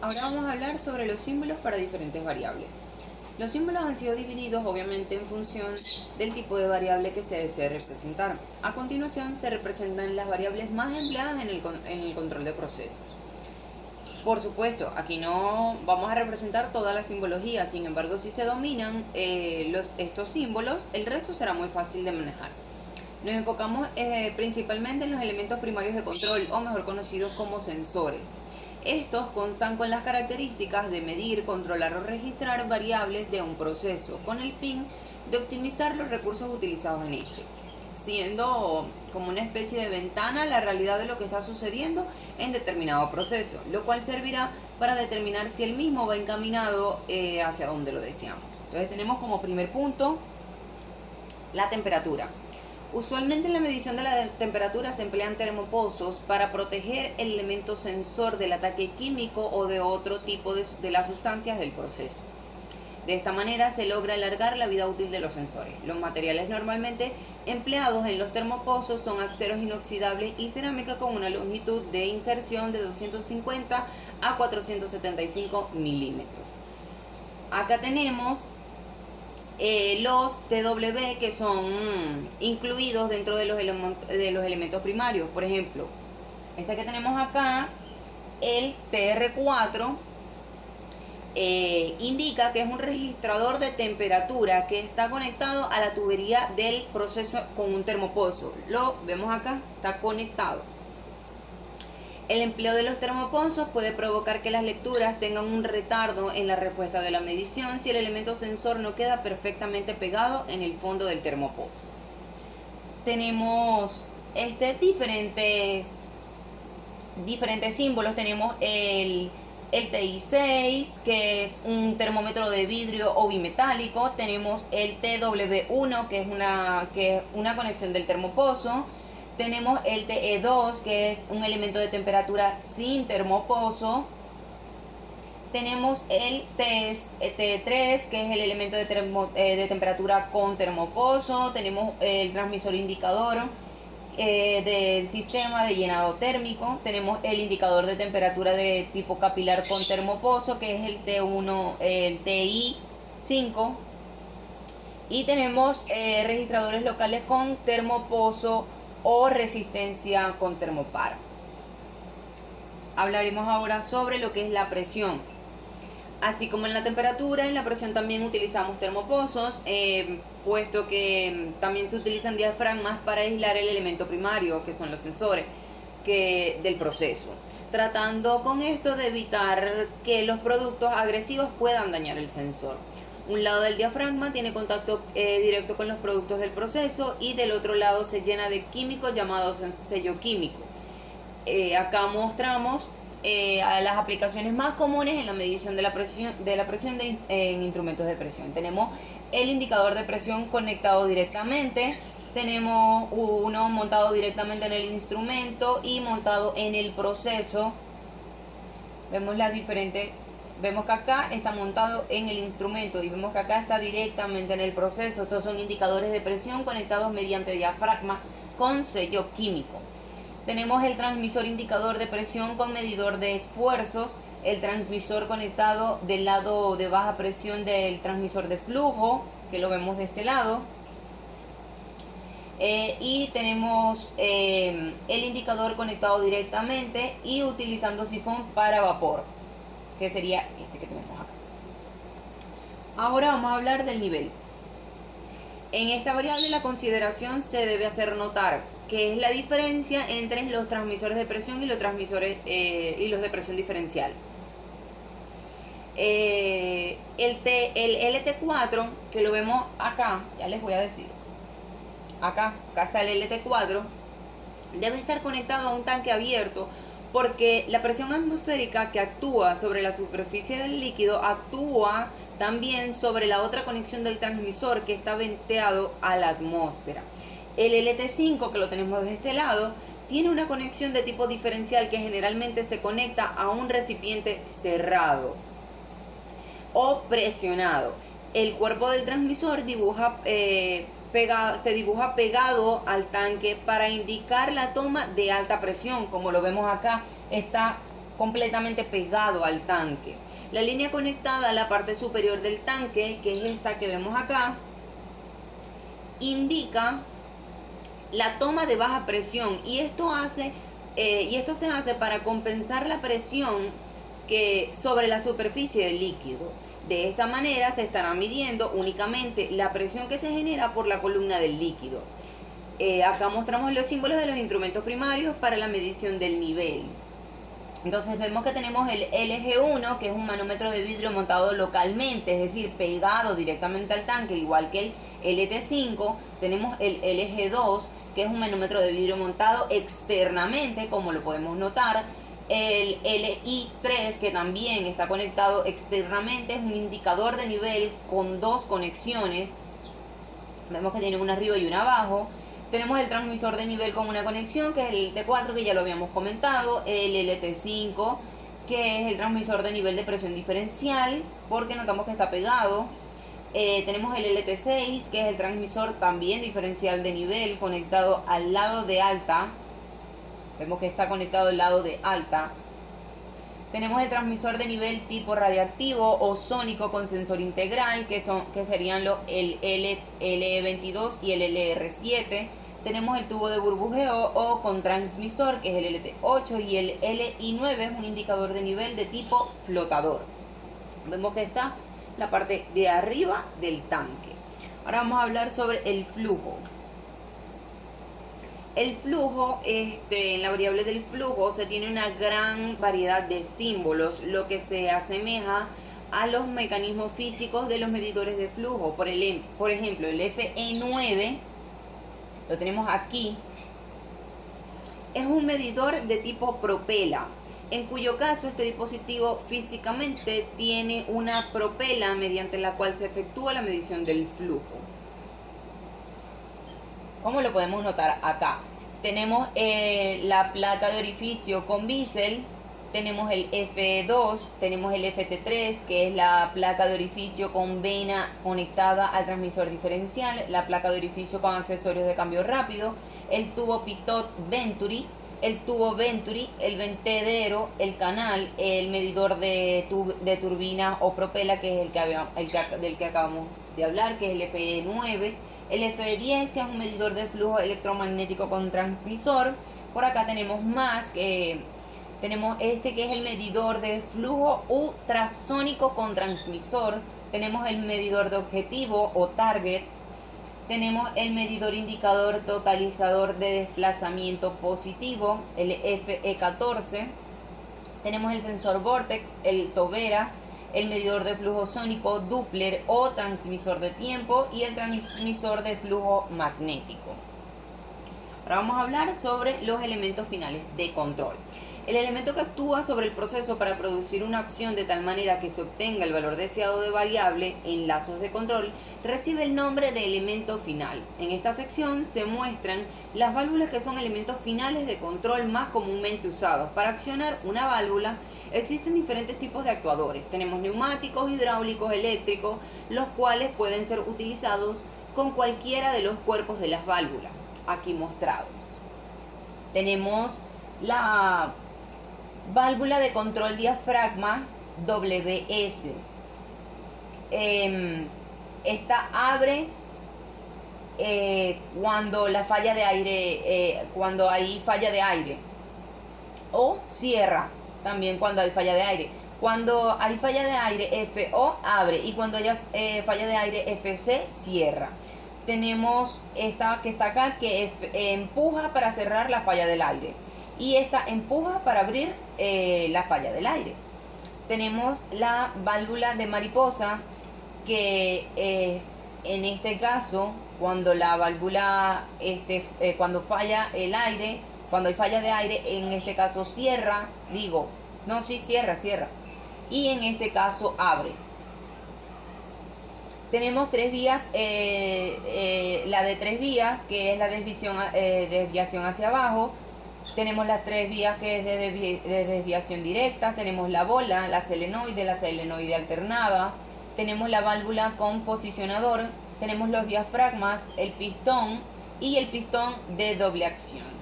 Ahora vamos a hablar sobre los símbolos para diferentes variables. Los símbolos han sido divididos obviamente en función del tipo de variable que se desea representar. A continuación se representan las variables más empleadas en el control de procesos. Por supuesto, aquí no vamos a representar toda la simbología, sin embargo, si se dominan estos símbolos, el resto será muy fácil de manejar. Nos enfocamos principalmente en los elementos primarios de control, o mejor conocidos como sensores. Estos constan con las características de medir, controlar o registrar variables de un proceso, con el fin de optimizar los recursos utilizados en este, siendo como una especie de ventana a la realidad de lo que está sucediendo en determinado proceso, lo cual servirá para determinar si el mismo va encaminado hacia donde lo deseamos. Entonces tenemos como primer punto la temperatura. Usualmente en la medición de la temperatura se emplean termopozos para proteger el elemento sensor del ataque químico o de otro tipo de las sustancias del proceso. De esta manera se logra alargar la vida útil de los sensores. Los materiales normalmente empleados en los termopozos son aceros inoxidables y cerámica con una longitud de inserción de 250 a 475 milímetros. Acá tenemos los TW que son incluidos dentro de los elementos primarios. Por ejemplo, este que tenemos acá, el TR4, indica que es un registrador de temperatura que está conectado a la tubería del proceso con un termopozo. Lo vemos acá, está conectado. El empleo de los termopozos puede provocar que las lecturas tengan un retardo en la respuesta de la medición si el elemento sensor no queda perfectamente pegado en el fondo del termopozo. Tenemos diferentes símbolos. Tenemos el TI6, que es un termómetro de vidrio o bimetálico. Tenemos el TW1, que es una conexión del termopozo. Tenemos el TE2, que es un elemento de temperatura sin termopozo. Tenemos el TE3, que es el elemento de temperatura con termopozo. Tenemos el transmisor indicador del sistema de llenado térmico. Tenemos el indicador de temperatura de tipo capilar con termopozo, que es el T1, el TI5. Y tenemos registradores locales con termopozo o resistencia con termoparo. Hablaremos ahora sobre lo que es la presión. Así como en la temperatura, en la presión también utilizamos termopozos, puesto que también se utilizan diafragmas para aislar el elemento primario, que son los sensores del proceso, tratando con esto de evitar que los productos agresivos puedan dañar el sensor. Un lado del diafragma tiene contacto directo con los productos del proceso y del otro lado se llena de químicos llamados sello químico. Acá mostramos las aplicaciones más comunes en la medición de la presión en instrumentos de presión. Tenemos el indicador de presión conectado directamente, tenemos uno montado directamente en el instrumento y montado en el proceso. Vemos que acá está montado en el instrumento y vemos que acá está directamente en el proceso. Estos son indicadores de presión conectados mediante diafragma con sello químico. Tenemos el transmisor indicador de presión con medidor de esfuerzos, el transmisor conectado del lado de baja presión del transmisor de flujo, que lo vemos de este lado. Y tenemos el indicador conectado directamente y utilizando sifón para vapor, que sería este que tenemos acá. Ahora vamos a hablar del nivel. En esta variable la consideración se debe hacer notar que es la diferencia entre los transmisores de presión y los transmisores y los de presión diferencial. El LT4, que lo vemos acá, ya les voy a decir. Acá está el LT4, debe estar conectado a un tanque abierto, porque la presión atmosférica que actúa sobre la superficie del líquido actúa también sobre la otra conexión del transmisor que está venteado a la atmósfera. El LT5, que lo tenemos de este lado, tiene una conexión de tipo diferencial que generalmente se conecta a un recipiente cerrado o presionado. El cuerpo del transmisor se dibuja pegado al tanque para indicar la toma de alta presión. Como lo vemos acá, está completamente pegado al tanque. La línea conectada a la parte superior del tanque, que es esta que vemos acá, indica la toma de baja presión, y esto se hace para compensar la presión sobre la superficie del líquido. De esta manera se estará midiendo únicamente la presión que se genera por la columna del líquido. Acá mostramos los símbolos de los instrumentos primarios para la medición del nivel. Entonces vemos que tenemos el LG1, que es un manómetro de vidrio montado localmente, es decir, pegado directamente al tanque, igual que el LT5. Tenemos el LG2, que es un manómetro de vidrio montado externamente, como lo podemos notar. El LI3, que también está conectado externamente, es un indicador de nivel con dos conexiones. Vemos que tiene una arriba y una abajo. Tenemos el transmisor de nivel con una conexión, que es el LT4, que ya lo habíamos comentado. El LT5, que es el transmisor de nivel de presión diferencial, porque notamos que está pegado. Tenemos el LT6, que es el transmisor también diferencial de nivel, conectado al lado de alta. Vemos que está conectado al lado de alta. Tenemos el transmisor de nivel tipo radiactivo o sónico con sensor integral, que serían el LE22 y el LR7. Tenemos el tubo de burbujeo o con transmisor, que es el LT8, y el LI9 es un indicador de nivel de tipo flotador. Vemos que está la parte de arriba del tanque. Ahora vamos a hablar sobre el flujo. El flujo, en la variable del flujo se tiene una gran variedad de símbolos, lo que se asemeja a los mecanismos físicos de los medidores de flujo. Por ejemplo, el FE9, lo tenemos aquí, es un medidor de tipo propela, en cuyo caso este dispositivo físicamente tiene una propela mediante la cual se efectúa la medición del flujo. Como lo podemos notar acá, tenemos la placa de orificio con bisel, tenemos el FE2, tenemos el FT3, que es la placa de orificio con vena conectada al transmisor diferencial, la placa de orificio con accesorios de cambio rápido, el tubo Pitot Venturi, el tubo Venturi, el ventedero, el canal, el medidor de turbina o propela, que es del que acabamos de hablar, que es el FE9, el FE10, que es un medidor de flujo electromagnético con transmisor. Por acá tenemos más, tenemos que es el medidor de flujo ultrasónico con transmisor. Tenemos el medidor de objetivo o target. Tenemos el medidor indicador totalizador de desplazamiento positivo, el FE14. Tenemos el sensor Vortex, el Tobera, el medidor de flujo sónico Doppler o transmisor de tiempo, y el transmisor de flujo magnético. Ahora vamos a hablar sobre los elementos finales de control. El elemento que actúa sobre el proceso para producir una acción de tal manera que se obtenga el valor deseado de variable en lazos de control recibe el nombre de elemento final. En esta sección se muestran las válvulas que son elementos finales de control más comúnmente usados. Para accionar una válvula existen diferentes tipos de actuadores. Tenemos neumáticos, hidráulicos, eléctricos, los cuales pueden ser utilizados con cualquiera de los cuerpos de las válvulas aquí mostrados. Tenemos la válvula de control diafragma WS. Esta abre cuando la falla de aire, cuando hay falla de aire, o cierra también cuando hay falla de aire. Cuando hay falla de aire, FO abre, y cuando haya falla de aire, FC cierra. Tenemos esta que está acá, que empuja para cerrar la falla del aire, y esta empuja para abrir la falla del aire. Tenemos la válvula de mariposa, que en este caso, cuando la válvula cuando falla el aire, cuando hay falla de aire, en este caso cierra, cierra, y en este caso abre. Tenemos tres vías, la de tres vías, que es la desviación hacia abajo. Tenemos las tres vías, que es de desviación directa. Tenemos la bola, la solenoide alternada. Tenemos la válvula con posicionador. Tenemos los diafragmas, el pistón y el pistón de doble acción.